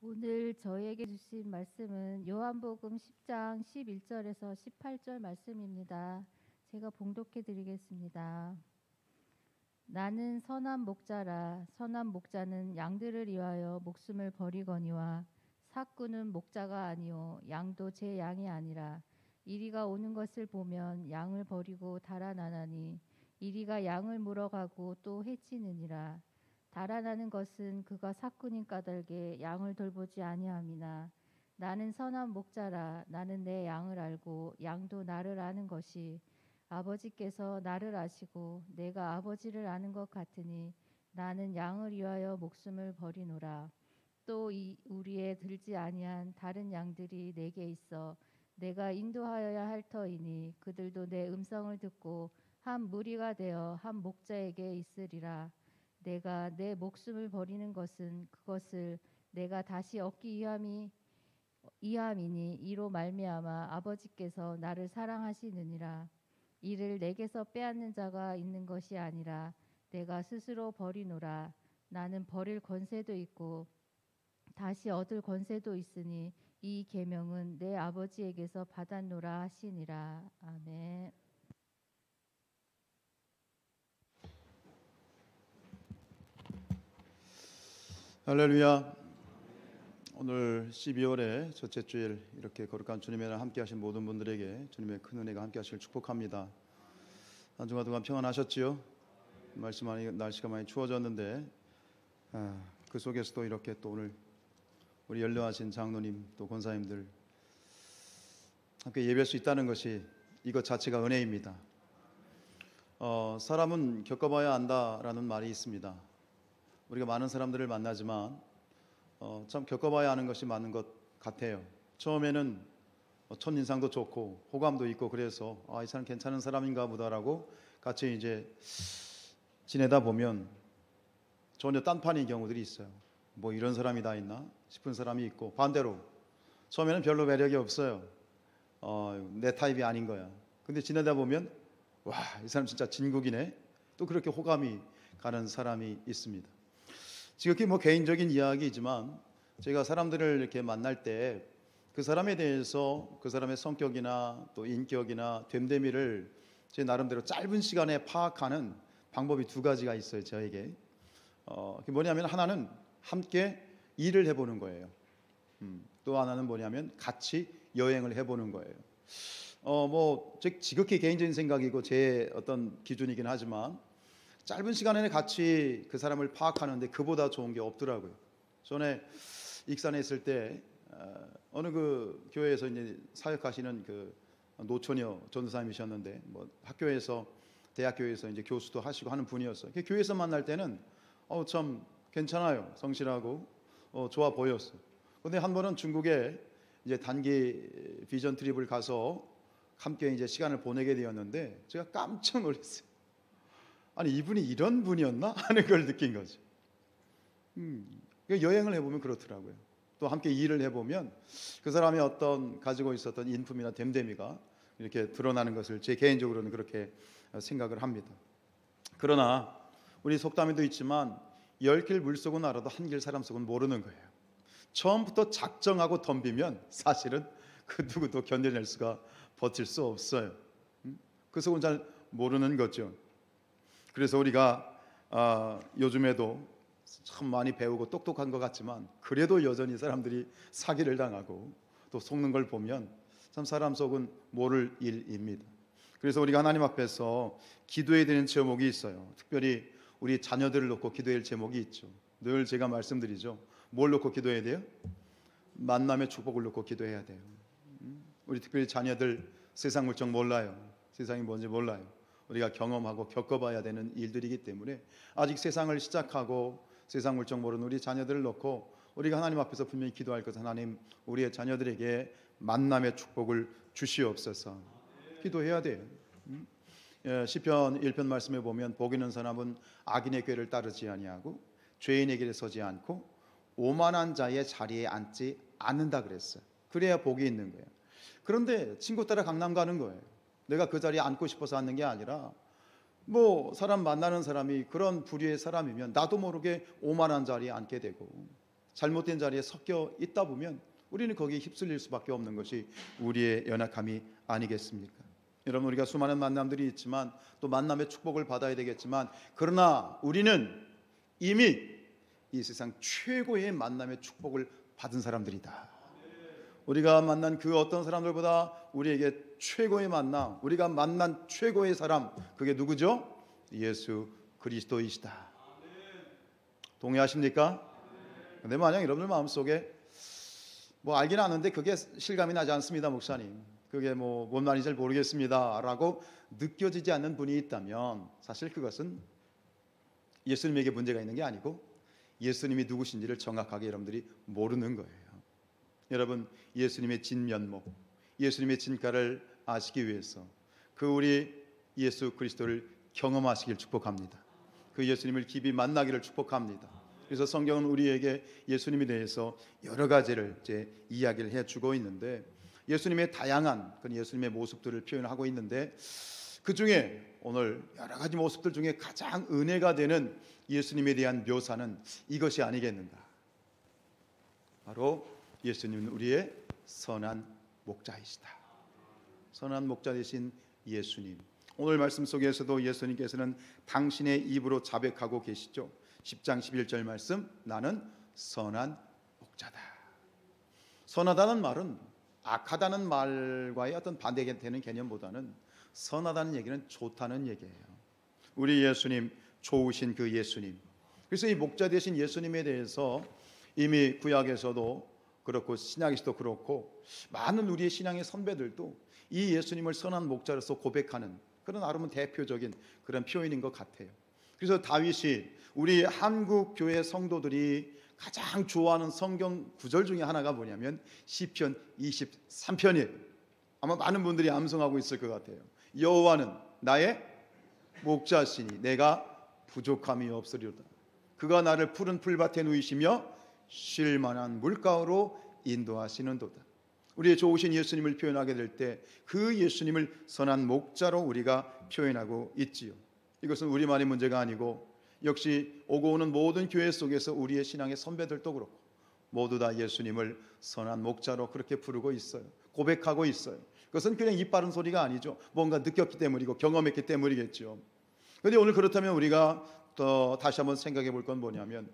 오늘 저에게 주신 말씀은 요한복음 10장 11절에서 18절 말씀입니다. 제가 봉독해 드리겠습니다. 나는 선한 목자라. 선한 목자는 양들을 위하여 목숨을 버리거니와 삭구는 목자가 아니요 양도 제 양이 아니라 이리가 오는 것을 보면 양을 버리고 달아나나니 이리가 양을 물어가고 또 해치느니라. 달아나는 것은 그가 삭구님 까닭에 양을 돌보지 아니함이나 나는 선한 목자라. 나는 내 양을 알고 양도 나를 아는 것이 아버지께서 나를 아시고 내가 아버지를 아는 것 같으니 나는 양을 위하여 목숨을 버리노라. 또 우리에 들지 아니한 다른 양들이 내게 있어 내가 인도하여야 할 터이니 그들도 내 음성을 듣고 한 무리가 되어 한 목자에게 있으리라. 내가 내 목숨을 버리는 것은 그것을 내가 다시 얻기 위함이니 이로 말미암아 아버지께서 나를 사랑하시느니라. 이를 내게서 빼앗는 자가 있는 것이 아니라 내가 스스로 버리노라. 나는 버릴 권세도 있고 다시 얻을 권세도 있으니 이 계명은 내 아버지에게서 받았노라 하시니라. 아멘. 할렐루야. 오늘 12월의 첫째 주일 이렇게 거룩한 주님의 날 함께 하신 모든 분들에게 주님의 큰 은혜가 함께 하시길 축복합니다. 한 주간 동안 평안하셨지요? 날씨가 많이 추워졌는데 그 속에서도 이렇게 또 오늘 우리 연로하신 장로님 또 권사님들 함께 예배할 수 있다는 것이 이것 자체가 은혜입니다. 사람은 겪어봐야 안다라는 말이 있습니다. 우리가 많은 사람들을 만나지만 참 겪어봐야 하는 것이 많은 것 같아요. 처음에는 첫인상도 좋고 호감도 있고 그래서 이 사람 괜찮은 사람인가 보다라고 같이 이제 지내다 보면 전혀 딴판인 경우들이 있어요. 뭐 이런 사람이 다 있나 싶은 사람이 있고, 반대로 처음에는 별로 매력이 없어요. 내 타입이 아닌 거야. 근데 지내다 보면 와, 이 사람 진짜 진국이네. 또 그렇게 호감이 가는 사람이 있습니다. 지극히 개인적인 이야기이지만 제가 사람들을 이렇게 만날 때 그 사람에 대해서 그 사람의 성격이나 또 인격이나 됨됨이를 제 나름대로 짧은 시간에 파악하는 방법이 두 가지가 있어요. 저에게 그게 뭐냐면, 하나는 함께 일을 해보는 거예요. 또 하나는 뭐냐면 같이 여행을 해보는 거예요. 지극히 개인적인 생각이고 제 어떤 기준이긴 하지만 짧은 시간 안에 같이 그 사람을 파악하는데 그보다 좋은 게 없더라고요. 전에 익산에 있을 때 어느 그 교회에서 이제 사역하시는 그 노처녀 전도사님이셨는데 학교에서 대학교에서 이제 교수도 하시고 하는 분이었어요. 교회에서 만날 때는 참 괜찮아요. 성실하고 좋아 보였어요. 그런데 한 번은 중국에 이제 단기 비전 트립을 가서 함께 이제 시간을 보내게 되었는데 제가 깜짝 놀랐어요. 아니, 이분이 이런 분이었나 하는 걸 느낀 거죠. 여행을 해보면 그렇더라고요. 또 함께 일을 해보면 그 사람이 어떤 가지고 있었던 인품이나 됨됨이가 이렇게 드러나는 것을 제 개인적으로는 그렇게 생각을 합니다. 그러나 우리 속담에도 있지만 10길 물속은 알아도 한 길 사람 속은 모르는 거예요. 처음부터 작정하고 덤비면 사실은 그 누구도 견뎌낼 수가 버틸 수 없어요. 그 속은 잘 모르는 거죠. 그래서 우리가 요즘에도 참 많이 배우고 똑똑한 것 같지만 그래도 여전히 사람들이 사기를 당하고 또 속는 걸 보면 참 사람 속은 모를 일입니다. 그래서 우리가 하나님 앞에서 기도해야 되는 제목이 있어요. 특별히 우리 자녀들을 놓고 기도해야 할 제목이 있죠. 늘 제가 말씀드리죠. 뭘 놓고 기도해야 돼요? 만남의 축복을 놓고 기도해야 돼요. 우리 특별히 자녀들 세상 물정 몰라요. 세상이 뭔지 몰라요. 우리가 경험하고 겪어봐야 되는 일들이기 때문에 아직 세상을 시작하고 세상 물정 모르는 우리 자녀들을 놓고 우리가 하나님 앞에서 분명히 기도할 것은, 하나님, 우리의 자녀들에게 만남의 축복을 주시옵소서. 기도해야 돼요. 시편 1편 말씀에 보면 복 있는 사람은 악인의 꾀를 따르지 아니하고 죄인의 길에 서지 않고 오만한 자의 자리에 앉지 않는다 그랬어요. 그래야 복이 있는 거예요. 그런데 친구 따라 강남 가는 거예요. 내가 그 자리에 앉고 싶어서 앉는 게 아니라 사람 만나는 사람이 그런 부류의 사람이면 나도 모르게 오만한 자리에 앉게 되고 잘못된 자리에 섞여 있다 보면 우리는 거기에 휩쓸릴 수밖에 없는 것이 우리의 연약함이 아니겠습니까? 여러분, 우리가 수많은 만남들이 있지만 또 만남의 축복을 받아야 되겠지만, 그러나 우리는 이미 이 세상 최고의 만남의 축복을 받은 사람들이다. 우리가 만난 그 어떤 사람들보다 우리에게 최고의 만남, 우리가 만난 최고의 사람, 그게 누구죠? 예수 그리스도이시다. 동의하십니까? 근데 만약 여러분들 마음속에 알긴 아는데 그게 실감이 나지 않습니다, 목사님. 그게 뭔 말인지 잘 모르겠습니다 라고 느껴지지 않는 분이 있다면, 사실 그것은 예수님에게 문제가 있는 게 아니고 예수님이 누구신지를 정확하게 여러분들이 모르는 거예요. 여러분, 예수님의 진면목, 예수님의 진가를 아시기 위해서 그 우리 예수 그리스도를 경험하시길 축복합니다. 그 예수님을 깊이 만나기를 축복합니다. 그래서 성경은 우리에게 예수님에 대해서 여러 가지를 이제 이야기를 해주고 있는데, 예수님의 다양한 그 예수님의 모습들을 표현하고 있는데, 그 중에 오늘 여러 가지 모습들 중에 가장 은혜가 되는 예수님에 대한 묘사는 이것이 아니겠는가? 바로 예수님은 우리의 선한 목자이시다. 선한 목자 되신 예수님. 오늘 말씀 속에서도 예수님께서는 당신의 입으로 자백하고 계시죠. 10장 11절 말씀, 나는 선한 목자다. 선하다는 말은 악하다는 말과의 어떤 반대가 되는 개념보다는 선하다는 얘기는 좋다는 얘기예요. 우리 예수님, 좋으신 그 예수님. 그래서 이 목자 되신 예수님에 대해서 이미 구약에서도 그렇고 신약에서도 그렇고 많은 우리의 신앙의 선배들도 이 예수님을 선한 목자로서 고백하는 그런 아름다운 대표적인 그런 표현인 것 같아요. 그래서 다윗이 우리 한국 교회 성도들이 가장 좋아하는 성경 구절 중에 하나가 뭐냐면 시편 23편이에요. 아마 많은 분들이 암송하고 있을 것 같아요. 여호와는 나의 목자시니 내가 부족함이 없으리로다. 그가 나를 푸른 풀밭에 누이시며 쉴 만한 물가로 인도하시는도다. 우리의 좋으신 예수님을 표현하게 될 때 그 예수님을 선한 목자로 우리가 표현하고 있지요. 이것은 우리만의 문제가 아니고 역시 오고 오는 모든 교회 속에서 우리의 신앙의 선배들도 그렇고 모두 다 예수님을 선한 목자로 그렇게 부르고 있어요. 고백하고 있어요. 그것은 그냥 입 바른 소리가 아니죠. 뭔가 느꼈기 때문이고 경험했기 때문이겠죠. 그런데 오늘 그렇다면 우리가 또 다시 한번 생각해 볼 건 뭐냐면,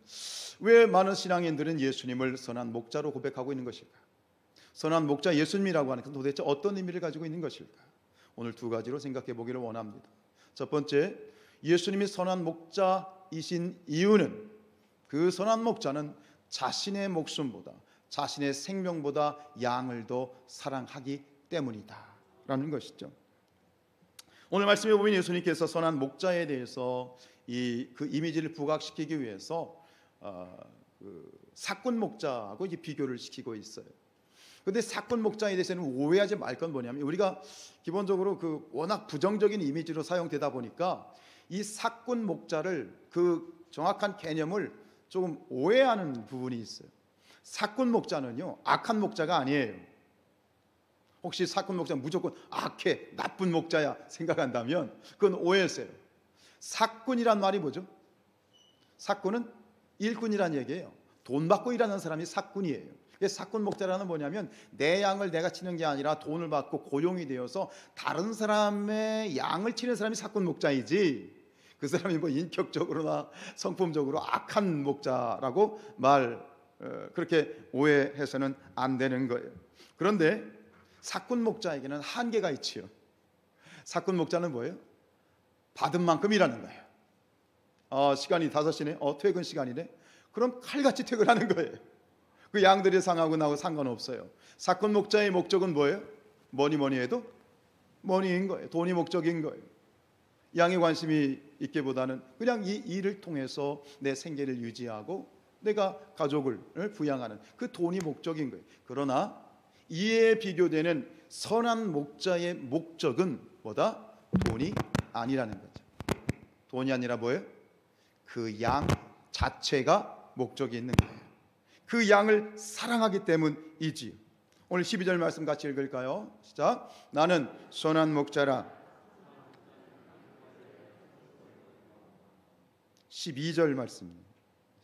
왜 많은 신앙인들은 예수님을 선한 목자로 고백하고 있는 것일까? 선한 목자 예수님이라고 하는 건 도대체 어떤 의미를 가지고 있는 것일까? 오늘 두 가지로 생각해 보기를 원합니다. 첫 번째, 예수님이 선한 목자이신 이유는 그 선한 목자는 자신의 목숨보다, 자신의 생명보다 양을 더 사랑하기 때문이다 라는 것이죠. 오늘 말씀에 보면 예수님께서 선한 목자에 대해서 그 이미지를 부각시키기 위해서 사꾼 목자하고 비교를 시키고 있어요. 그런데 사꾼 목자에 대해서는 오해하지 말 건 뭐냐면, 우리가 기본적으로 워낙 부정적인 이미지로 사용되다 보니까 이 사꾼 목자를 그 정확한 개념을 조금 오해하는 부분이 있어요. 사꾼 목자는요, 악한 목자가 아니에요. 혹시 사꾼 목자 무조건 악해, 나쁜 목자야 생각한다면 그건 오해세요. 사꾼이란 말이 뭐죠? 사꾼은 일꾼이란 얘기예요. 돈 받고 일하는 사람이 사꾼이에요. 사꾼 목자라는 뭐냐면 내 양을 내가 치는 게 아니라 돈을 받고 고용이 되어서 다른 사람의 양을 치는 사람이 사꾼 목자이지, 그 사람이 인격적으로나 성품적으로 악한 목자라고 그렇게 오해해서는 안 되는 거예요. 그런데 사꾼 목자에게는 한계가 있지요. 사꾼 목자는 뭐예요? 받은 만큼 일하는 거예요. 시간이 5시네? 퇴근 시간이네? 그럼 칼같이 퇴근하는 거예요. 그 양들이 상하고 나하고 상관없어요. 사꾼 목자의 목적은 뭐예요? 뭐니 해도 머니인 거예요. 돈이 목적인 거예요. 양에 관심이 있기보다는 그냥 이 일을 통해서 내 생계를 유지하고 내가 가족을 부양하는 그 돈이 목적인 거예요. 그러나 이에 비교되는 선한 목자의 목적은 뭐다? 돈이 아니라는 거죠. 돈이 아니라 뭐예요? 그 양 자체가 목적이 있는 거예요. 그 양을 사랑하기 때문이지. 오늘 12절 말씀 같이 읽을까요? 시작. 나는 선한 목자라. 12절 말씀.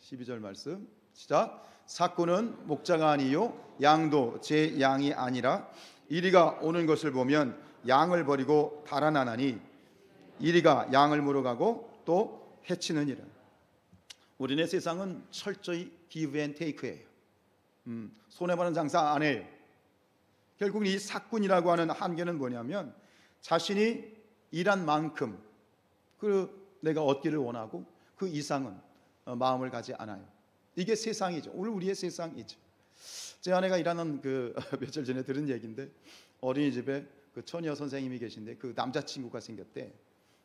12절 말씀 시작. 삭구는 목자가 아니요 양도 제 양이 아니라 이리가 오는 것을 보면 양을 버리고 달아나나니 이리가 양을 물어가고 또 해치느니라. 우리네 세상은 철저히 give and take예요. 손해보는 장사 안 해요. 결국 이 삭군이라고 하는 한계는 뭐냐면 자신이 일한 만큼 그 내가 얻기를 원하고 그 이상은 마음을 가지 않아요. 이게 세상이죠. 오늘 우리의 세상이죠. 제 아내가 일하는 그 며칠 전에 들은 얘기인데 어린이집에 그 처녀 선생님이 계신데 그 남자친구가 생겼대.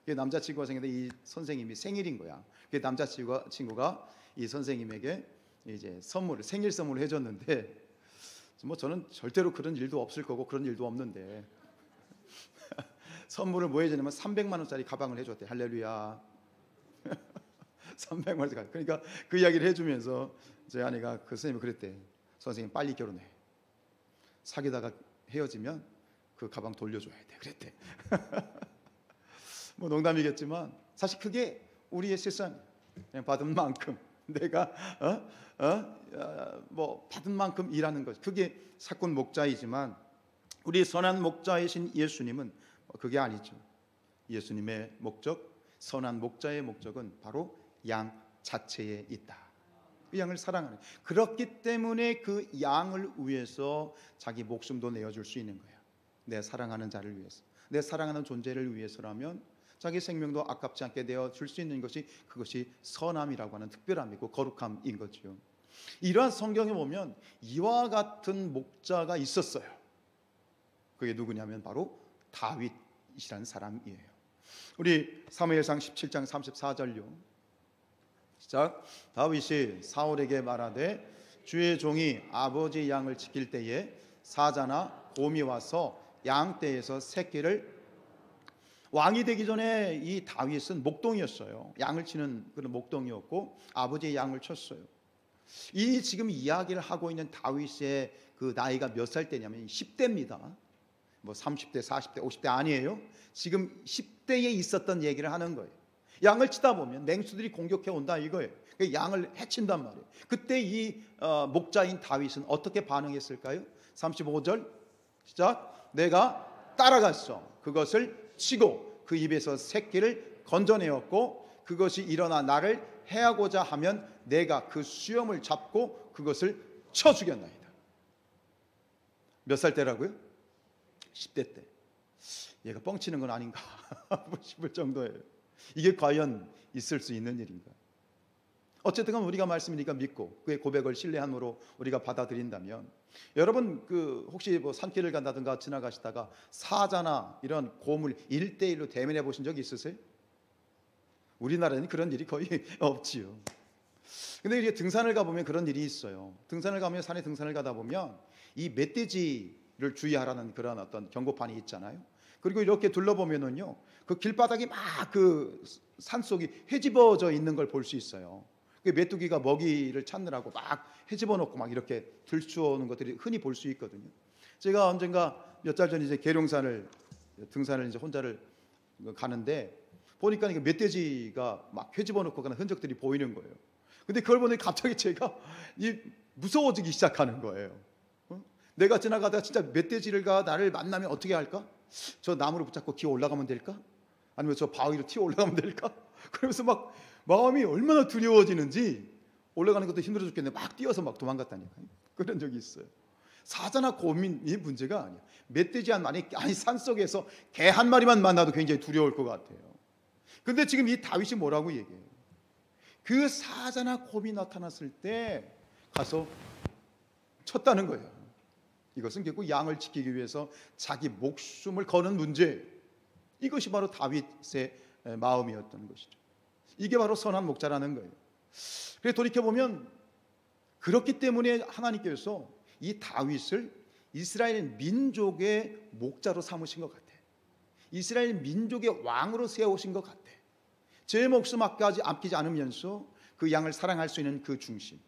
그 남자친구가 생겼는데 이 선생님이 생일인 거야. 그 남자친구가 이 선생님에게 이제 생일 선물을 해줬는데 뭐 저는 절대로 그런 일도 없을 거고 그런 일도 없는데 선물을 뭐 해주냐면 300만 원짜리 가방을 해줬대. 할렐루야. 300만 원짜리. 그러니까 그 이야기를 해주면서 제 아내가 그 선생님이 그랬대. 선생님 빨리 결혼해. 사귀다가 헤어지면 그 가방 돌려줘야 돼. 그랬대. 뭐 농담이겠지만 사실 그게 우리의 세상. 그냥 받은 만큼 내가 뭐 받은 만큼 일하는 것. 그게 삭군 목자이지만 우리 선한 목자이신 예수님은 그게 아니죠. 예수님의 목적, 선한 목자의 목적은 바로 양 자체에 있다. 그 양을 사랑하는. 그렇기 때문에 그 양을 위해서 자기 목숨도 내어줄 수 있는 거예요. 내 사랑하는 자를 위해서, 내 사랑하는 존재를 위해서라면 자기 생명도 아깝지 않게 내어줄 수 있는 것이 그것이 선함이라고 하는 특별함이고 거룩함인 거죠. 이러한 성경에 보면 이와 같은 목자가 있었어요. 그게 누구냐면 바로 다윗이라는 사람이에요. 우리 사무엘상 17장 34절요. 시작. 다윗이 사울에게 말하되 주의 종이 아버지 양을 지킬 때에 사자나 곰이 와서 양떼에서 새끼를. 왕이 되기 전에 이 다윗은 목동이었어요. 양을 치는 그런 목동이었고 아버지의 양을 쳤어요. 이 지금 이야기를 하고 있는 다윗의 그 나이가 몇 살 때냐면 10대입니다. 뭐 30대, 40대, 50대 아니에요. 지금 10대에 있었던 얘기를 하는 거예요. 양을 치다 보면 맹수들이 공격해 온다 이거예요. 양을 해친단 말이에요. 그때 이 목자인 다윗은 어떻게 반응했을까요? 35절 시작. 내가 따라갔어. 그것을 치고 그 입에서 새끼를 건져내었고 그것이 일어나 나를 해하고자 하면 내가 그 수염을 잡고 그것을 쳐 죽였나이다. 몇 살 때라고요? 10대 때. 얘가 뻥치는 건 아닌가 싶을 정도예요. 이게 과연 있을 수 있는 일인가? 어쨌든 우리가 말씀이니까 믿고 그의 고백을 신뢰함으로 우리가 받아들인다면 여러분 그 혹시 뭐 산길을 간다든가 지나가시다가 사자나 이런 곰을 1대1로 대면해 보신 적이 있으세요? 우리나라에는 그런 일이 거의 없지요. 근데 이렇게 등산을 가보면 그런 일이 있어요. 등산을 가면 산에 등산을 가다 보면 이 멧돼지를 주의하라는 그런 어떤 경고판이 있잖아요. 그리고 이렇게 둘러보면은요 그 길바닥이 막 그 산속이 헤집어져 있는 걸 볼 수 있어요. 그 메뚜기가 먹이를 찾느라고 막 헤집어 놓고 막 이렇게 들추어오는 것들이 흔히 볼 수 있거든요. 제가 언젠가 몇 달 전에 이제 계룡산을 등산을 이제 혼자를 가는데 보니까 그 멧돼지가 막 헤집어 놓고 가는 흔적들이 보이는 거예요. 근데 그걸 보니 갑자기 제가 무서워지기 시작하는 거예요. 내가 지나가다가 진짜 멧돼지가 나를 만나면 어떻게 할까? 저 나무를 붙잡고 기어 올라가면 될까? 아니면 저 바위로 튀어 올라가면 될까? 그러면서 막 마음이 얼마나 두려워지는지 올라가는 것도 힘들어 죽겠는데 막 뛰어서 막 도망갔다니까요. 그런 적이 있어요. 사자나 곰이 문제가 아니야. 멧돼지 한 마리, 아니 산속에서 개 한 마리만 만나도 굉장히 두려울 것 같아요. 근데 지금 이 다윗이 뭐라고 얘기해요? 그 사자나 곰이 나타났을 때 가서 쳤다는 거예요. 이것은 결국 양을 지키기 위해서 자기 목숨을 거는 문제. 이것이 바로 다윗의 마음이었던 것이죠. 이게 바로 선한 목자라는 거예요. 그래서 돌이켜보면 그렇기 때문에 하나님께서 이 다윗을 이스라엘 민족의 목자로 삼으신 것 같아. 이스라엘 민족의 왕으로 세우신 것 같아. 제 목숨 아끼지 않으면서 그 양을 사랑할 수 있는 그 중심.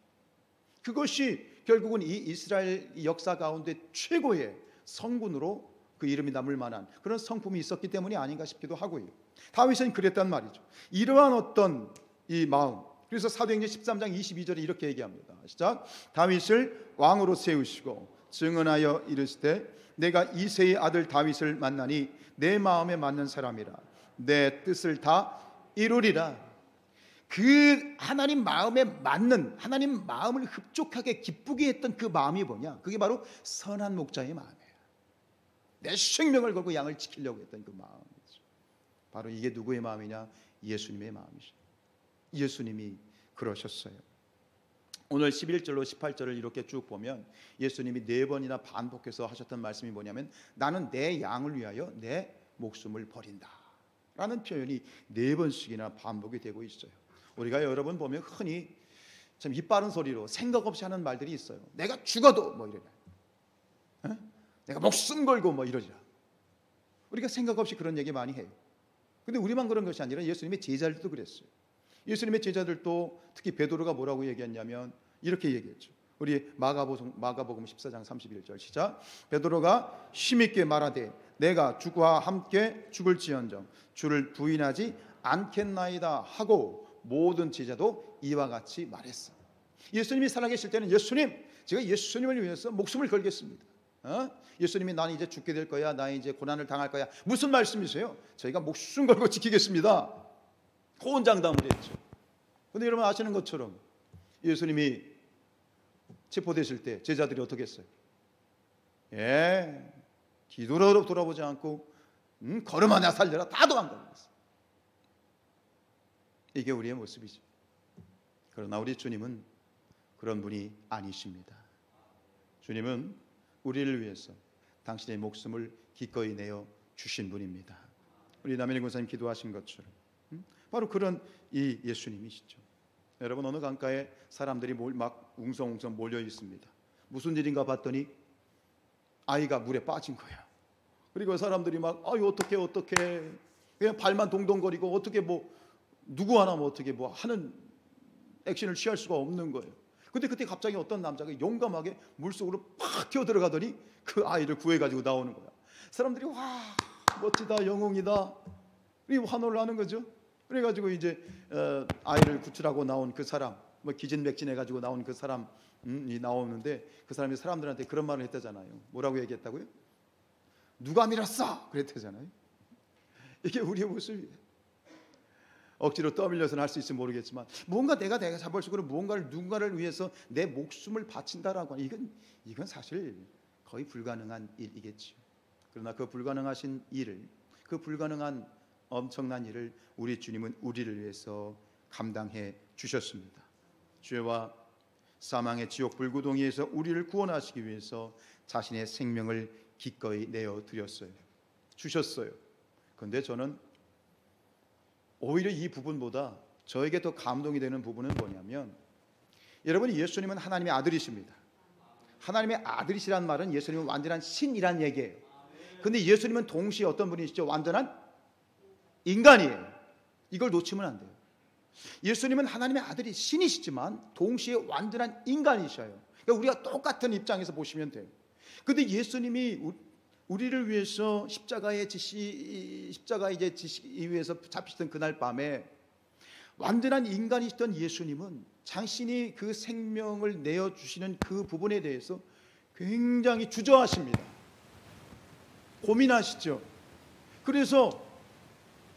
그것이 결국은 이 이스라엘 역사 가운데 최고의 성군으로 그 이름이 남을 만한 그런 성품이 있었기 때문이 아닌가 싶기도 하고요. 다윗은 그랬단 말이죠. 이러한 어떤 이 마음, 그래서 사도행전 13장 22절에 이렇게 얘기합니다. 시작. 다윗을 왕으로 세우시고 증언하여 이르시되 내가 이새의 아들 다윗을 만나니 내 마음에 맞는 사람이라 내 뜻을 다 이루리라. 그 하나님 마음에 맞는, 하나님 마음을 흡족하게 기쁘게 했던 그 마음이 뭐냐? 그게 바로 선한 목자의 마음이에요. 내 생명을 걸고 양을 지키려고 했던 그 마음이죠. 바로 이게 누구의 마음이냐? 예수님의 마음이죠. 예수님이 그러셨어요. 오늘 11절로 18절을 이렇게 쭉 보면 예수님이 4번이나 반복해서 하셨던 말씀이 뭐냐면 나는 내 양을 위하여 내 목숨을 버린다 라는 표현이 4번씩이나 반복이 되고 있어요. 우리가 여러분 보면 흔히 참 입 바른 소리로 생각 없이 하는 말들이 있어요. 내가 죽어도 뭐 이러냐, 내가 목숨 걸고 뭐 이러지라. 우리가 생각 없이 그런 얘기 많이 해요. 근데 우리만 그런 것이 아니라 예수님의 제자들도 그랬어요. 예수님의 제자들도 특히 베드로가 뭐라고 얘기했냐면 이렇게 얘기했죠. 우리 마가복음 14장 31절 시작. 베드로가 힘있게 말하되 내가 주와 함께 죽을지언정 주를 부인하지 않겠나이다 하고 모든 제자도 이와 같이 말했어. 예수님이 살아계실 때는 예수님, 제가 예수님을 위해서 목숨을 걸겠습니다. 예수님이 나는 이제 죽게 될 거야, 나 이제 고난을 당할 거야. 무슨 말씀이세요? 저희가 목숨 걸고 지키겠습니다. 호언장담을 했죠. 그런데 여러분 아시는 것처럼 예수님이 체포되실 때 제자들이 어떻게 했어요? 뒤돌아 돌아보지 않고 걸음 하나 살려라 다 도망가버렸어요. 이게 우리의 모습이죠. 그러나 우리 주님은 그런 분이 아니십니다. 주님은 우리를 위해서 당신의 목숨을 기꺼이 내어 주신 분입니다. 우리 남현희 권사님 기도하신 것처럼 바로 그런 이 예수님이시죠. 여러분 어느 강가에 사람들이 막 웅성웅성 몰려 있습니다. 무슨 일인가 봤더니 아이가 물에 빠진 거야. 그리고 사람들이 막 아유 어떻게 그냥 발만 동동거리고 어떻게 뭐 누구 하나 뭐 어떻게 뭐 하는 액션을 취할 수가 없는 거예요. 근데 그때 갑자기 어떤 남자가 용감하게 물속으로 팍 튀어 들어가더니 그 아이를 구해가지고 나오는 거야. 사람들이 와 멋지다 영웅이다 그리고 환호를 하는 거죠. 그래가지고 이제 아이를 구출하고 나온 그 사람 뭐 기진맥진해가지고 나온 그 사람이 나오는데 그 사람이 사람들한테 그런 말을 했다잖아요. 뭐라고 얘기했다고요? 누가 밀었어? 그랬다잖아요. 이게 우리의 모습이에요. 억지로 떠밀려서는 할 수 있을지 모르겠지만 뭔가 내가 자발적으로 누군가를 위해서 내 목숨을 바친다라고 하는 이건 사실 거의 불가능한 일이겠죠. 그러나 그 불가능하신 일을, 그 불가능한 엄청난 일을 우리 주님은 우리를 위해서 감당해 주셨습니다. 죄와 사망의 지옥 불구덩이에서 우리를 구원하시기 위해서 자신의 생명을 기꺼이 내어 드렸어요. 주셨어요. 그런데 저는 오히려 이 부분보다 저에게 더 감동이 되는 부분은 뭐냐면 여러분 예수님은 하나님의 아들이십니다. 하나님의 아들이시란 말은 예수님은 완전한 신이란 얘기예요. 그런데 예수님은 동시에 어떤 분이시죠? 완전한 인간이에요. 이걸 놓치면 안 돼요. 예수님은 하나님의 아들이 신이시지만 동시에 완전한 인간이셔요. 그러니까 우리가 똑같은 입장에서 보시면 돼요. 그런데 예수님이 우리를 위해서 십자가의 지시 위해서 잡히시던 그날 밤에 완전한 인간이시던 예수님은 당신이 그 생명을 내어주시는 그 부분에 대해서 굉장히 주저하십니다. 고민하시죠. 그래서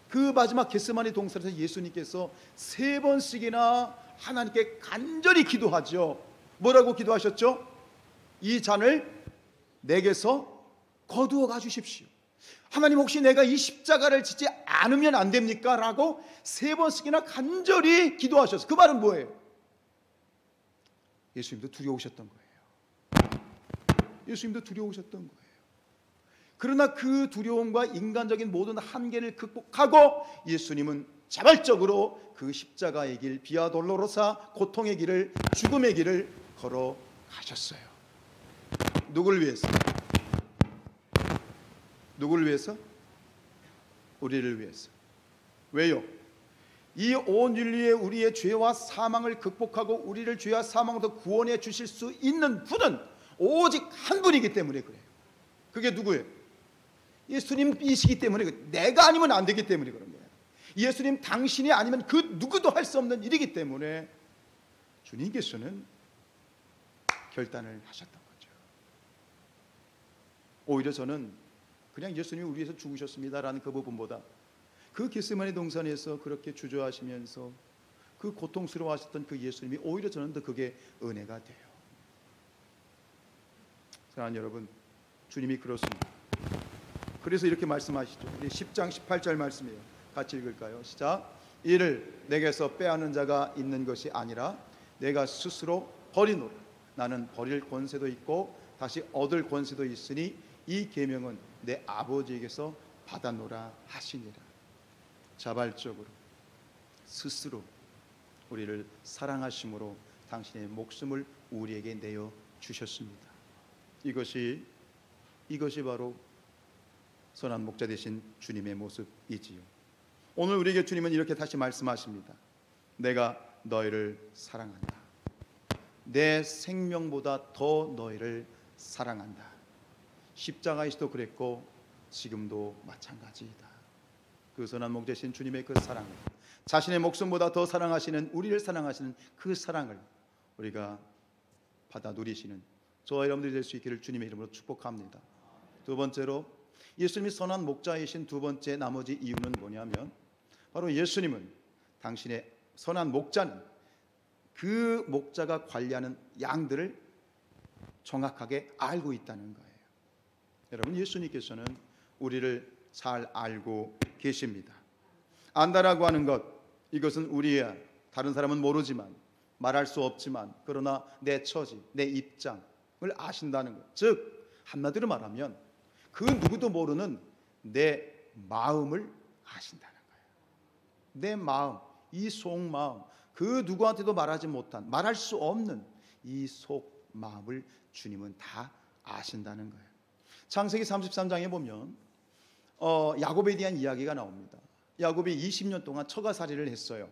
그 마지막 겟세마네 동산에서 예수님께서 3번씩이나 하나님께 간절히 기도하죠. 뭐라고 기도하셨죠? 이 잔을 내게서 거두어 가주십시오. 하나님 혹시 내가 이 십자가를 지지 않으면 안 됩니까? 라고 3번씩이나 간절히 기도하셨어요. 그 말은 뭐예요? 예수님도 두려우셨던 거예요. 예수님도 두려우셨던 거예요. 그러나 그 두려움과 인간적인 모든 한계를 극복하고 예수님은 자발적으로 그 십자가의 길, 비아 돌로로사 고통의 길을, 죽음의 길을 걸어가셨어요. 누굴 위해서? 누구를 위해서? 우리를 위해서. 왜요? 이 온 인류의 우리의 죄와 사망을 극복하고 우리를 죄와 사망으로부터 구원해 주실 수 있는 분은 오직 한 분이기 때문에 그래요. 그게 누구예요? 예수님이시기 때문에 내가 아니면 안 되기 때문에 그런 거예요. 예수님 당신이 아니면 그 누구도 할 수 없는 일이기 때문에 주님께서는 결단을 하셨던 거죠. 오히려 저는 그냥 예수님이 우리 위해서 죽으셨습니다라는 그 부분보다 그 겟세마네 동산에서 그렇게 주저하시면서 그 고통스러워하셨던 그 예수님이 오히려 저는 더 그게 은혜가 돼요. 사랑하는 여러분, 주님이 그렇습니다. 그래서 이렇게 말씀하시죠. 우리 10장 18절 말씀이에요. 같이 읽을까요? 시작. 이를 내게서 빼앗는 자가 있는 것이 아니라 내가 스스로 버리노라. 나는 버릴 권세도 있고 다시 얻을 권세도 있으니 이 계명은 내 아버지에게서 받았노라 하시니라. 자발적으로 스스로 우리를 사랑하심으로 당신의 목숨을 우리에게 내어 주셨습니다. 이것이 바로 선한 목자 되신 주님의 모습이지요. 오늘 우리에게 주님은 이렇게 다시 말씀하십니다. 내가 너희를 사랑한다. 내 생명보다 더 너희를 사랑한다. 십자가에서도 그랬고 지금도 마찬가지이다. 그 선한 목자 되신 주님의 그 사랑, 자신의 목숨보다 더 사랑하시는, 우리를 사랑하시는 그 사랑을 우리가 받아 누리시는 저와 여러분들이 될 수 있기를 주님의 이름으로 축복합니다. 두 번째로 예수님이 선한 목자이신 두 번째 나머지 이유는 뭐냐면 바로 예수님은, 당신의 선한 목자는 그 목자가 관리하는 양들을 정확하게 알고 있다는 거예요. 여러분, 예수님께서는 우리를 잘 알고 계십니다. 안다라고 하는 것, 이것은 우리야 다른 사람은 모르지만, 말할 수 없지만, 그러나 내 처지, 내 입장을 아신다는 것. 즉 한마디로 말하면 그 누구도 모르는 내 마음을 아신다는 거예요. 내 마음, 이 속마음, 그 누구한테도 말하지 못한, 말할 수 없는 이 속마음을 주님은 다 아신다는 거예요. 창세기 33장에 보면 야곱에 대한 이야기가 나옵니다. 야곱이 20년 동안 처가살이를 했어요.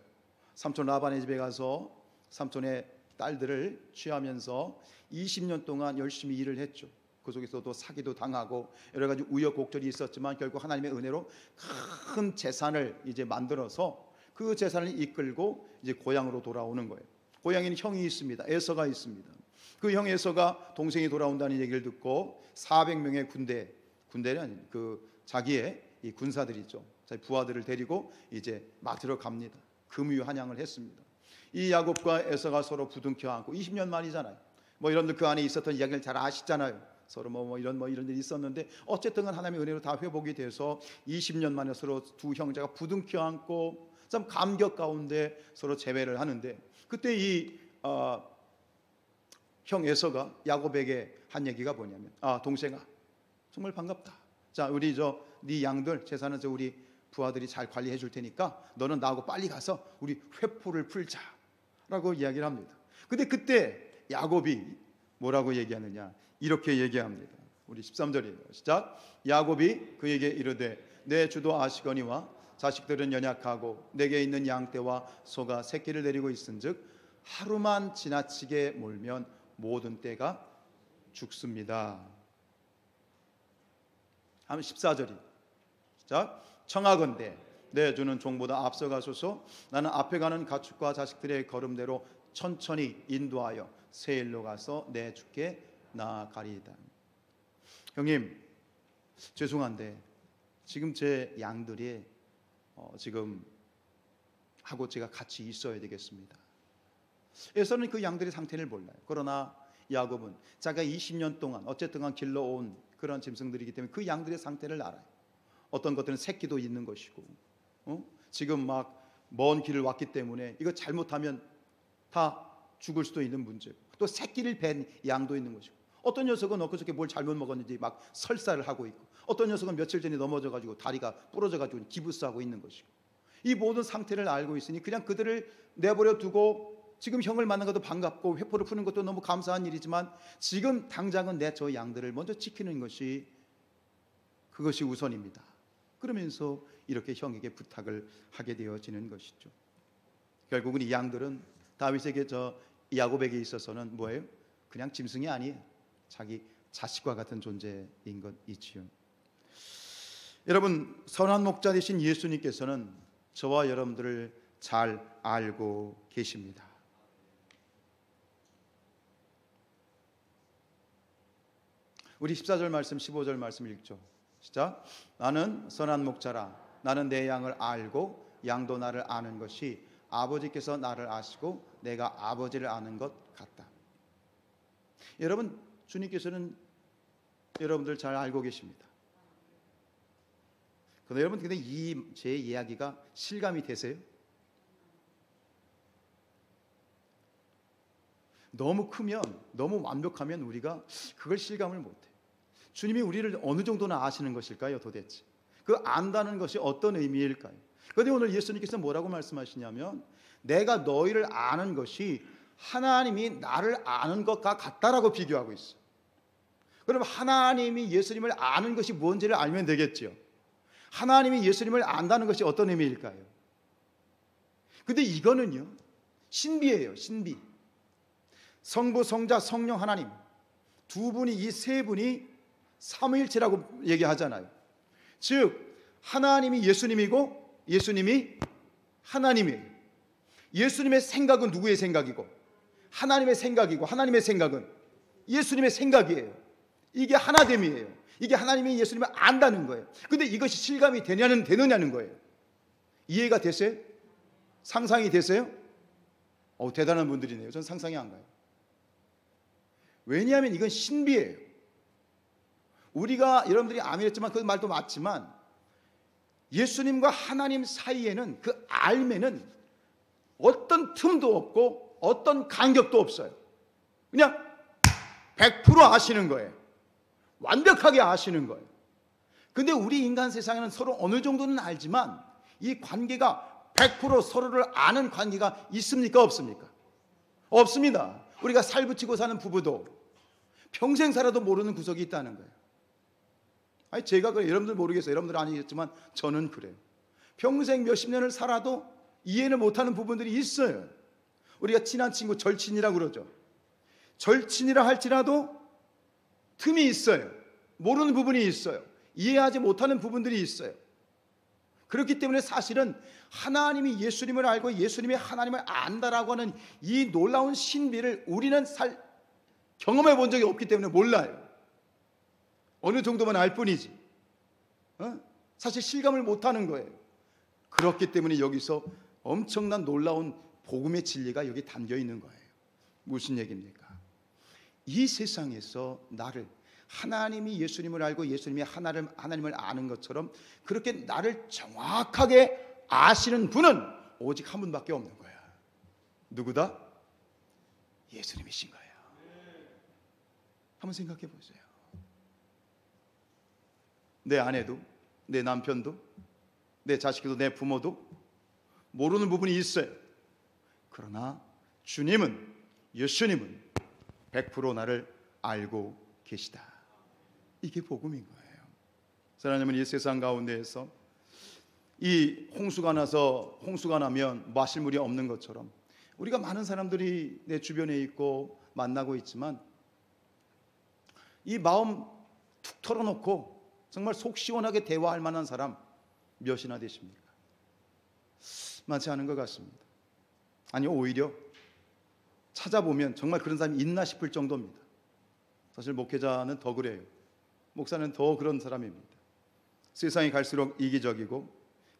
삼촌 라반의 집에 가서 삼촌의 딸들을 취하면서 20년 동안 열심히 일을 했죠. 그 속에서도 사기도 당하고 여러 가지 우여곡절이 있었지만 결국 하나님의 은혜로 큰 재산을 이제 만들어서 그 재산을 이끌고 이제 고향으로 돌아오는 거예요. 고향에는 형이 있습니다. 에서가 있습니다. 그 형 에서가 동생이 돌아온다는 얘기를 듣고 400명의 군대는 아니고 그 자기의 이 군사들이죠. 자기 부하들을 데리고 이제 막 들어갑니다. 금유한양을 했습니다. 이 야곱과 에서가 서로 부둥켜 안고 20년 만이잖아요. 뭐 여러분들 그 안에 있었던 이야기를 잘 아시잖아요. 서로 뭐 이런 일이 있었는데 어쨌든 하나님의 은혜로 다 회복이 돼서 20년 만에 서로 두 형제가 부둥켜 안고 참 감격 가운데 서로 재회를 하는데, 그때 이 형 에서가 야곱에게 한 얘기가 뭐냐면, 동생아 정말 반갑다. 자, 우리 네 양들 재산은 우리 부하들이 잘 관리해 줄 테니까 너는 나하고 빨리 가서 우리 회포를 풀자라고 이야기를 합니다. 근데 그때 야곱이 뭐라고 얘기하느냐, 이렇게 얘기합니다. 우리 13절이에요. 시작. 야곱이 그에게 이르되 내 주도 아시거니와 자식들은 연약하고 내게 있는 양떼와 소가 새끼를 내리고 있은즉 하루만 지나치게 몰면 모든 떼가 죽습니다. 하면 14절이 시작. 청하건대 내 주는 종보다 앞서가소서. 나는 앞에 가는 가축과 자식들의 걸음대로 천천히 인도하여 세일로 가서 내 주께 나아가리이다. 형님, 죄송한데 지금 제 양들이 지금 하고 제가 같이 있어야 되겠습니다. 에서는 그 양들의 상태를 몰라요. 그러나 야곱은 자기가 20년 동안 어쨌든 길러온 그런 짐승들이기 때문에 그 양들의 상태를 알아요. 어떤 것들은 새끼도 있는 것이고, 지금 막 먼 길을 왔기 때문에 이거 잘못하면 다 죽을 수도 있는 문제고, 또 새끼를 뺀 양도 있는 것이고, 어떤 녀석은 엊그저께 뭘 잘못 먹었는지 막 설사를 하고 있고, 어떤 녀석은 며칠 전에 넘어져가지고 다리가 부러져가지고 기부스하고 있는 것이고, 이 모든 상태를 알고 있으니 그냥 그들을 내버려 두고 지금 형을 만난 것도 반갑고 회포를 푸는 것도 너무 감사한 일이지만 지금 당장은 내 저 양들을 먼저 지키는 것이 그것이 우선입니다. 그러면서 이렇게 형에게 부탁을 하게 되어지는 것이죠. 결국은 이 양들은 다윗에게 야곱에게 있어서는 뭐예요? 그냥 짐승이 아니에요. 자기 자식과 같은 존재인 것이지요. 여러분, 선한 목자 되신 예수님께서는 저와 여러분들을 잘 알고 계십니다. 우리 14절 말씀 15절 말씀 읽죠. 시작. 나는 선한 목자라. 나는 내 양을 알고 양도 나를 아는 것이 아버지께서 나를 아시고 내가 아버지를 아는 것 같다. 여러분, 주님께서는 여러분들 잘 알고 계십니다. 그런데 여러분, 근데 이 제 이야기가 실감이 되세요? 너무 크면, 너무 완벽하면 우리가 그걸 실감을 못해. 주님이 우리를 어느 정도나 아시는 것일까요, 도대체? 그 안다는 것이 어떤 의미일까요? 그런데 오늘 예수님께서 뭐라고 말씀하시냐면, 내가 너희를 아는 것이 하나님이 나를 아는 것과 같다라고 비교하고 있어요. 그럼 하나님이 예수님을 아는 것이 뭔지를 알면 되겠죠. 하나님이 예수님을 안다는 것이 어떤 의미일까요? 근데 이거는요, 신비예요, 신비. 성부, 성자, 성령 하나님 두 분이, 이 세 분이 삼위일체라고 얘기하잖아요. 즉 하나님이 예수님이고 예수님이 하나님이에요. 예수님의 생각은 누구의 생각이고 하나님의 생각이고 하나님의 생각은 예수님의 생각이에요. 이게 하나됨이에요. 이게 하나님이 예수님을 안다는 거예요. 근데 이것이 실감이 되느냐는 거예요. 이해가 되세요? 상상이 되세요? 대단한 분들이네요. 전 상상이 안 가요. 왜냐하면 이건 신비예요. 우리가, 여러분들이 아멘했지만 그 말도 맞지만, 예수님과 하나님 사이에는, 그 알매는 어떤 틈도 없고 어떤 간격도 없어요. 그냥 100% 아시는 거예요. 완벽하게 아시는 거예요. 근데 우리 인간 세상에는 서로 어느 정도는 알지만 이 관계가 100% 서로를 아는 관계가 있습니까? 없습니까? 없습니다. 우리가 살붙이고 사는 부부도 평생 살아도 모르는 구석이 있다는 거예요. 아니, 제가 그래요. 여러분들 모르겠어요. 여러분들 아니겠지만 저는 그래요. 평생 몇십 년을 살아도 이해를 못하는 부분들이 있어요. 우리가 친한 친구 절친이라고 그러죠. 절친이라 할지라도 틈이 있어요. 모르는 부분이 있어요. 이해하지 못하는 부분들이 있어요. 그렇기 때문에 사실은 하나님이 예수님을 알고 예수님이 하나님을 안다라고 하는 이 놀라운 신비를 우리는 경험해 본 적이 없기 때문에 몰라요. 어느 정도만 알 뿐이지. 사실 실감을 못하는 거예요. 그렇기 때문에 여기서 엄청난 놀라운 복음의 진리가 여기 담겨 있는 거예요. 무슨 얘기입니까? 이 세상에서 나를, 하나님이 예수님을 알고 예수님이 하나님을 아는 것처럼 그렇게 나를 정확하게 아시는 분은 오직 한 분밖에 없는 거야. 누구다? 예수님이신 거예요. 한번 생각해 보세요. 내 아내도, 내 남편도, 내 자식도, 내 부모도 모르는 부분이 있어요. 그러나 주님은, 예수님은 100% 나를 알고 계시다. 이게 복음인 거예요. 사랑하는, 이 세상 가운데에서 이 홍수가 나면 마실 물이 없는 것처럼 우리가 많은 사람들이 내 주변에 있고 만나고 있지만, 이 마음 툭 털어놓고 정말 속 시원하게 대화할 만한 사람 몇이나 되십니까? 많지 않은 것 같습니다. 아니, 오히려 찾아보면 정말 그런 사람이 있나 싶을 정도입니다. 사실 목회자는 더 그래요. 목사는 더 그런 사람입니다. 세상이 갈수록 이기적이고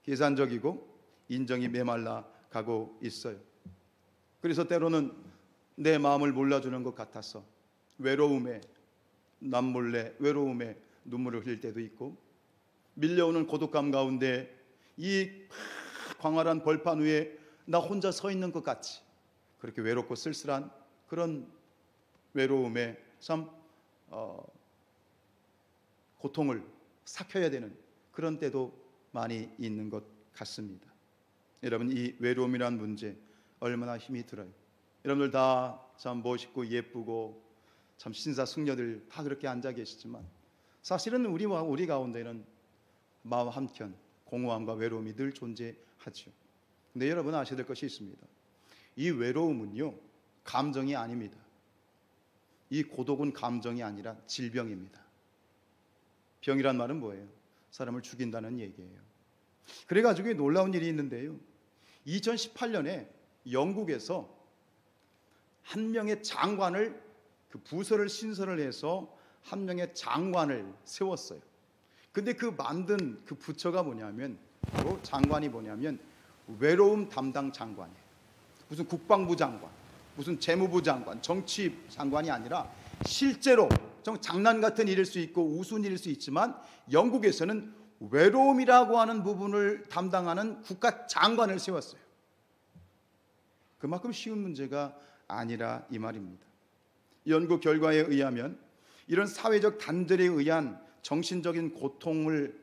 계산적이고 인정이 메말라 가고 있어요. 그래서 때로는 내 마음을 몰라주는 것 같아서 외로움에, 남몰래 외로움에 눈물을 흘릴 때도 있고, 밀려오는 고독감 가운데 이 광활한 벌판 위에 나 혼자 서 있는 것 같이 그렇게 외롭고 쓸쓸한 그런 외로움에 참 고통을 삭혀야 되는 그런 때도 많이 있는 것 같습니다. 여러분, 이 외로움이란 문제 얼마나 힘이 들어요. 여러분들 다 참 멋있고 예쁘고 참 신사숙녀들 다 그렇게 앉아 계시지만, 사실은 우리 가운데는 마음 한켠 공허함과 외로움이 늘 존재하죠. 근데 여러분 아셔야 될 것이 있습니다. 이 외로움은요, 감정이 아닙니다. 이 고독은 감정이 아니라 질병입니다. 병이란 말은 뭐예요? 사람을 죽인다는 얘기예요. 그래가지고 놀라운 일이 있는데요, 2018년에 영국에서 한 명의 장관을, 그 부서를 신설을 해서 한 명의 장관을 세웠어요. 근데 그 만든 그 부처가 뭐냐면, 바로 장관이 뭐냐면 외로움 담당 장관이에요. 무슨 국방부 장관, 무슨 재무부 장관, 정치 장관이 아니라 실제로 좀 장난 같은 일일 수 있고 우스운 일일 수 있지만 영국에서는 외로움이라고 하는 부분을 담당하는 국가 장관을 세웠어요. 그만큼 쉬운 문제가 아니라 이 말입니다. 연구 결과에 의하면 이런 사회적 단절에 의한 정신적인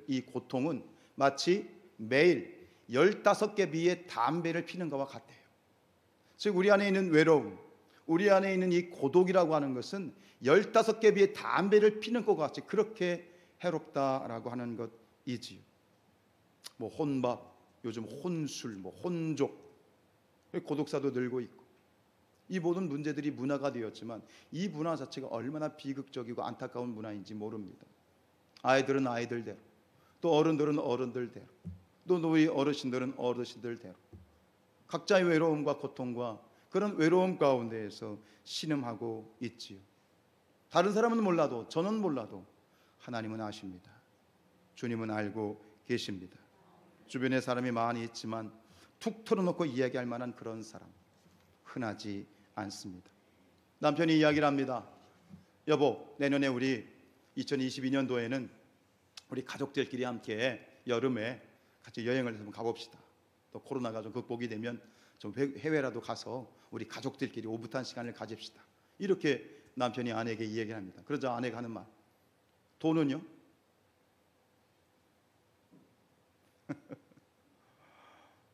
이 고통은 마치 매일 15개 비의 담배를 피는 것과 같아요. 즉 우리 안에 있는 외로움, 우리 안에 있는 이 고독이라고 하는 것은 15개 비의 담배를 피는 것과 같이 그렇게 해롭다라고 하는 것이지요. 뭐 혼밥, 요즘 혼술, 뭐 혼족, 고독사도 늘고 있고, 이 모든 문제들이 문화가 되었지만 이 문화 자체가 얼마나 비극적이고 안타까운 문화인지 모릅니다. 아이들은 아이들대로, 또 어른들은 어른들대로, 또 노이 어르신들은 어르신들대로 각자의 외로움과 고통과 그런 외로움 가운데에서 신음하고 있지요. 다른 사람은 몰라도, 저는 몰라도 하나님은 아십니다. 주님은 알고 계십니다. 주변에 사람이 많이 있지만 툭 털어놓고 이야기할 만한 그런 사람 흔하지 않습니다. 남편이 이야기를 합니다. 여보, 내년에 우리 2022년도에는 우리 가족들끼리 함께 여름에 같이 여행을 좀 가봅시다. 또 코로나가 좀 극복이 되면 좀 해외라도 가서 우리 가족들끼리 오붓한 시간을 가집시다. 이렇게 남편이 아내에게 이야기를 합니다. 그러자 아내가 하는 말, 돈은요?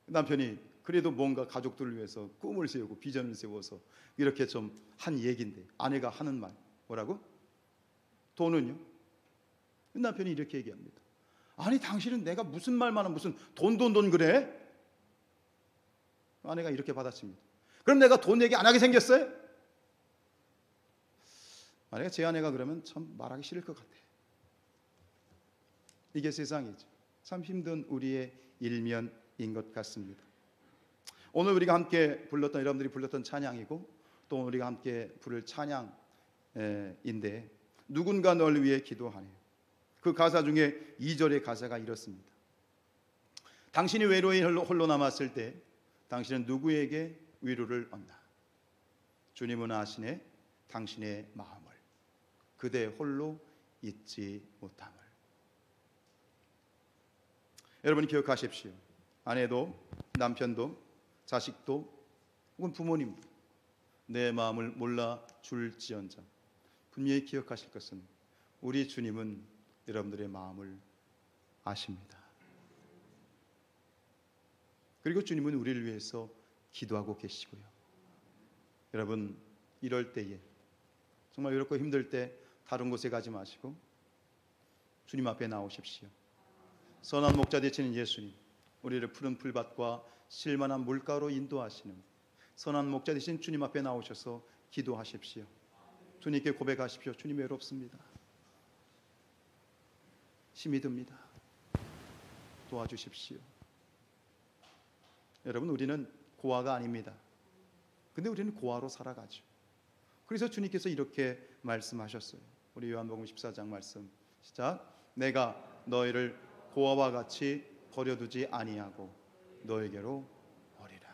남편이 그래도 뭔가 가족들을 위해서 꿈을 세우고 비전을 세워서 이렇게 좀 한 얘기인데 아내가 하는 말 뭐라고? 돈은요? 남편이 이렇게 얘기합니다. 아니 당신은 내가 무슨 말만 하면 무슨 돈 그래? 아내가 이렇게 받아칩니다. 그럼 내가 돈 얘기 안 하게 생겼어요? 만약에 제 아내가 그러면 참 말하기 싫을 것 같아요. 이게 세상이죠. 참 힘든 우리의 일면인 것 같습니다. 오늘 우리가 함께 불렀던, 여러분들이 불렀던 찬양이고 또 우리가 함께 부를 찬양인데 누군가 널 위해 기도하네. 그 가사 중에 2절의 가사가 이렇습니다. 당신이 외로이 홀로 남았을 때 당신은 누구에게 위로를 얻나? 주님은 아시네 당신의 마음을, 그대 홀로 잊지 못함을. 여러분 기억하십시오. 아내도 남편도 자식도 혹은 부모님도 내 마음을 몰라줄지언정 분명히 기억하실 것은 우리 주님은 여러분들의 마음을 아십니다. 그리고 주님은 우리를 위해서 기도하고 계시고요. 여러분 이럴 때에 정말 외롭고 힘들 때 다른 곳에 가지 마시고 주님 앞에 나오십시오. 선한 목자 되시는 예수님, 우리를 푸른 풀밭과 실만한 물가로 인도하시는 선한 목자 되신 주님 앞에 나오셔서 기도하십시오. 주님께 고백하십시오. 주님 외롭습니다. 힘이 듭니다. 도와주십시오. 여러분 우리는 고아가 아닙니다. 근데 우리는 고아로 살아가죠. 그래서 주님께서 이렇게 말씀하셨어요. 우리 요한복음 14장 말씀 시작. 내가 너희를 고아와 같이 버려두지 아니하고 너에게로 오리라.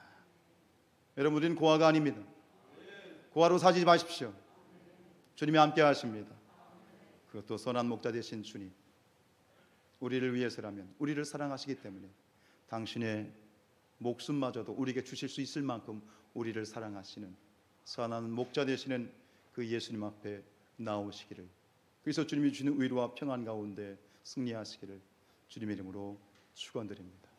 여러분 우리는 고아가 아닙니다. 고아로 사지 마십시오. 주님이 함께 하십니다. 그것도 선한 목자 되신 주님, 우리를 위해서라면, 우리를 사랑하시기 때문에 당신의 목숨마저도 우리에게 주실 수 있을 만큼 우리를 사랑하시는 선한 목자 되시는 그 예수님 앞에 나오시기를, 그래서 주님이 주시는 위로와 평안 가운데 승리하시기를 주님의 이름으로 축원드립니다.